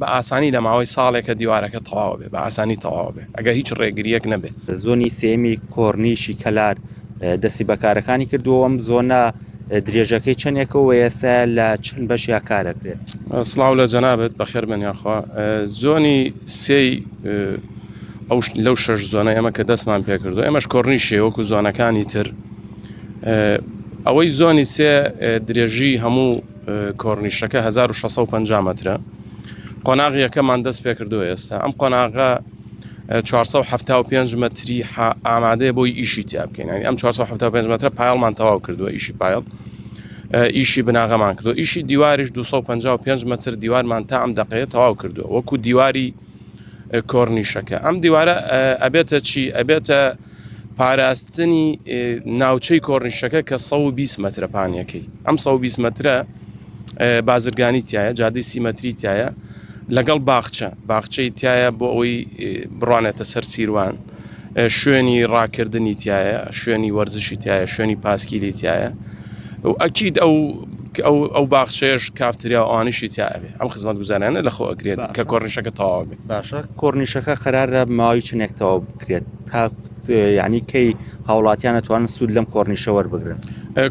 بە ئاسانی لە ماوەی ساڵێکە دیوارەکە تەواو بێ، بە ئاسانی تەواو بێ ئەگە هیچ ڕێگریەک نەبێ. زۆنی سێمی کۆرنیشی کەلار دەستی بەکارەکانی کردووە ئەم زۆنە درێژەکەی چەندێکەوە ئێستا لە چەند بەشیا کارەکرێت؟ سڵاو لە جەنابەت بەخێر بن یاخوا. زۆنی سێی ئەو لەو شەش زۆنە ئێمە کە دەستمان پێکردو ئێمەش کۆرنیشێ وەکو زۆنەکانی تر. ئەوەی زۆنی سێ درێژی هەموو کۆرنیشەکە 1650 مەترە. قۆناغی یەکەمان دەست پێکردو ئێستا ئەم قۆناغا 475 مەتری ئامادەیە بۆی ئیشی تیا بکەین. ئەم 475 مەترە پایڵمان تەواو کردووە، ئیشی پایڵ، ئیشی بناغەمان کردو، ئیشی دیواریش 255 مەتر دیوارمان تا ئەم دەقەیە تەواو کردووە وەکو دیواری کۆرنیشەکە. ئەم دیوارە ئەبێتە چی؟ ئەبێتە پاراستنی ناوچەی کۆرنیشەکە کە 120 مەترە پانیەکەی. ئەم 120 مەترە بازرگانی تایە، جادەی 30 مەتری تایە، لەگەڵ باخچەی تایە بۆ ئەوەی بڕوانێتە سەر سیروان، شوێنی ڕاکردنی تایە، شوێنی وەرزشی تایە، شوێنی پاسکیلی تایە و ئەکید ئەو باخچەیەش کافتریا ئەوانیشی تایەبێ. ئەم خزمەت گوزارانە لەخۆ ئەگرێت کە کۆرنیشەکە تەواو بێ. باشە، کۆرنیشەکە قەرارە ماوەی چنێک تەواو بکرێت تا یعنی کەی هاوڵاتیان ئەتوانن سوود لەم کۆرنیشە وەربگرن؟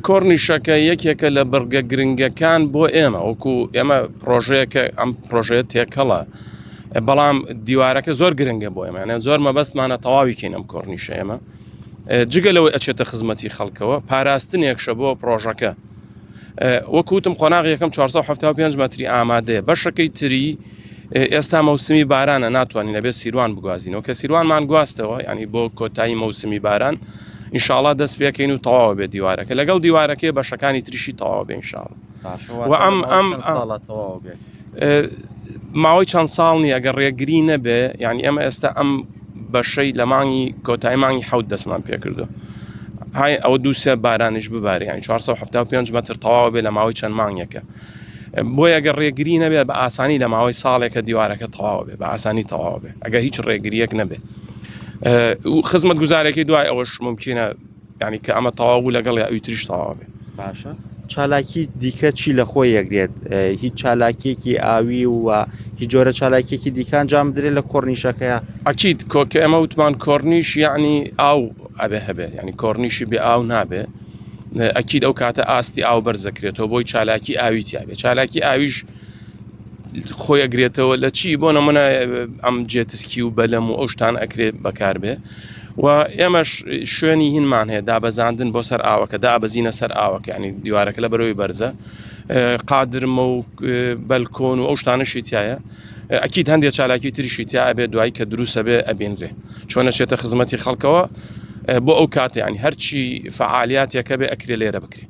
کۆرنیشەکە یەکێکە لە بەرگە گرنگەکان بۆ ئێمە، وەکو ئێمە پرۆژەیەکە ئەم پرۆژەیە تێکەڵە، بەڵام دیوارەکە زۆر گرنگە بۆ ئێمە، یانە زۆر مەبەستمانە تەواوی کەین ئەم کۆرنیشە ئێمە. جگە لەوەی ئەچێتە خزمەتی خەڵکەوە پاراستنێکشە بۆ پرۆژەکە. وەکوتم قۆناغی یەکەم 475 مەتری ئامادەیە. بەشەکەی تری ئێستا مەوسمی بارانە، ناتوانین لەبێت سیروان بگوازینەوە، کە سیروانمان گواستەوە، ینی بۆ کۆتایی مەوسمی باران ئینشاءڵڵا دەست پێکەین و تەواو بێت دیوارەکە، لەگەڵ دیوارەکەی بەشەکانی تریشی تەواو بێ ئینشاءڵڵا. و ماوەی چەند ساڵ نیە ئەگەر ڕێگری نەبێ، ینی ئەمە ئێستا ئەم بەشەی لە مانگی کۆتایی مانگی حەوت دەستمان پێکردو، های ئەوە دووسێ بارانیش ببارێ، ینی 475 مەتر تەواو بێ لە ماوەی چەند مانگێکە. بۆی ئەگەر ڕێگری نەبێت بە ئاسانی لە ماوەی ساڵێکە دیوارەکە تەواو بێ، بە ئاسانی تەواو بێ ئەگە هیچ ڕێگریەک نەبێ. خزمەت گوزارێکی دوای ئەوەش ممکنە ینی کە ئەمە تەواو بوو لەگەڵ یا ئەوی تریش تەواو بێ. باشە، چالاکی دیکە چی لە خۆی یەگرێت؟ هیچ چالاکیێکی ئاوی و هیچ جۆرە چالاکیێکی دیکان جام درێت لە کۆرنیشەکەیە؟ ئەکید کۆکە ئەمە وتمان کۆرنیش یعنی ئاو ئەبێ هەبێ، ینی کۆرنیشی بێ ئاو نابێ. ئەکید ئەو کاتە ئاستی ئاو بەرزەکرێتەوە بۆی چالاکی ئاوی تیاابێ. چالاکی ئاویش خۆی ئەگرێتەوە لە چی؟ بۆ نمونە ئەم جێتسکی و بەلەم و ئەو شتان ئەکرێت بەکار بێ. و ئێمەش شوێنی هینمان هەیە دابەزاندن بۆ سەر ئاوەکە، دابەزینە سەر ئاوەکە، ینی دیوارەکە لە بەرەوەی بەرزە، قادرمە و بەلکۆن و ئەو شتانەشی تایە. ئەکید هەندێک چالاکی تریشی تیا ئەبێ دوایی کە دروستە بێ ئەبێنرێ، چۆنەچێتە خزمەتی خەڵکەوە بۆ ئەو کاتە، ینی هەرچی فعالیاتێکە بێ ئەکرێ لێرە بکرێ.